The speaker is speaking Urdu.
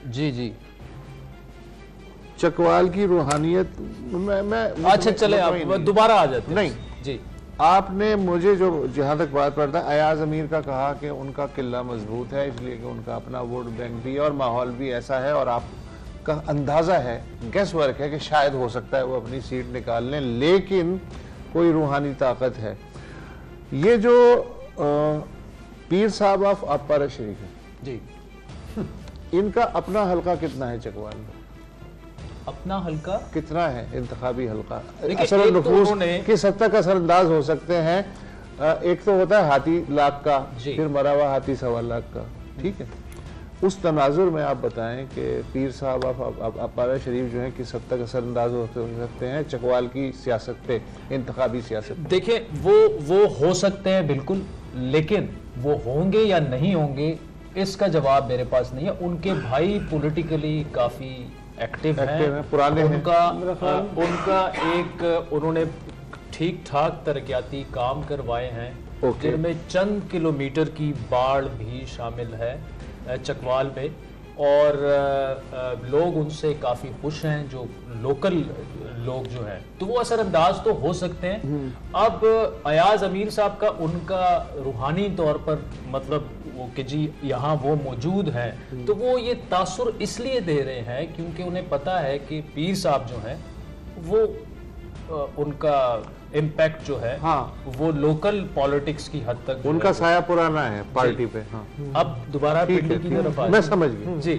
جی جی چکوال کی روحانیت میں اچھا چلے آپ دوبارہ آ جاتے ہیں. نہیں جی آپ نے مجھے جو جہاں تک بات پڑتا ہے ایاز امیر کا کہا کہ ان کا قلعہ مضبوط ہے اس لیے کہ ان کا اپنا ووٹ بینک بھی اور ماحول بھی ایسا ہے اور آپ کا اندازہ ہے گیس ورک ہے کہ شاید ہو سکتا ہے وہ اپنی سیٹ نکال لیں لیکن کوئی روحانی طاقت ہے. یہ جو پیر صاحب آف اپارہ شریف ہے جی ان کا اپنا حلقہ کتنا ہے چکوال میں؟ اپنا حلقہ کتنا ہے انتخابی حلقہ؟ دیکھیں اثر ایک تو النفوذ انہوں نے کس حد تک اثر انداز ہو سکتے ہیں؟ ایک تو ہوتا ہے ہاتھی لاکھ کا جی پھر مرا ہوا ہاتھی 1.25 لاکھ کا. ٹھیک ہے اس تناظر میں آپ بتائیں کہ پیر صاحب اپارہ شریف جو ہیں کس حد تک اثر انداز ہو سکتے ہیں چکوال کی سیاست پہ انتخابی سیاست؟ دیکھیں وہ ہو سکتے ہیں بالکل لیکن وہ ہوں گے یا نہیں ہوں گے اس کا جواب میرے پاس نہیں ہے. ان کے بھائی پولیٹیکلی کافی ایکٹیو ہیں پرانے ہیں ان کا ایک انہوں نے ٹھیک ٹھاک ترقیاتی کام کروائے ہیں جن میں چند کلومیٹر کی باڑ بھی شامل ہے چکوال میں اور لوگ ان سے کافی خوش ہیں جو لوکل لوگ جو ہیں تو وہ اثر انداز تو ہو سکتے ہیں. اب ایاز امیر صاحب کا ان کا روحانی طور پر مطلب وہ کہ جی یہاں وہ موجود ہیں تو وہ یہ تاثر اس لیے دے رہے ہیں کیونکہ انہیں پتا ہے کہ پیر صاحب جو ہیں وہ ان کا امپیکٹ جو ہے وہ لوکل پالیٹکس کی حد تک ان کا سایہ پرانا ہے پارٹی پہ. اب دوبارہ پنڈی کی طرف میں سمجھ گیا. جی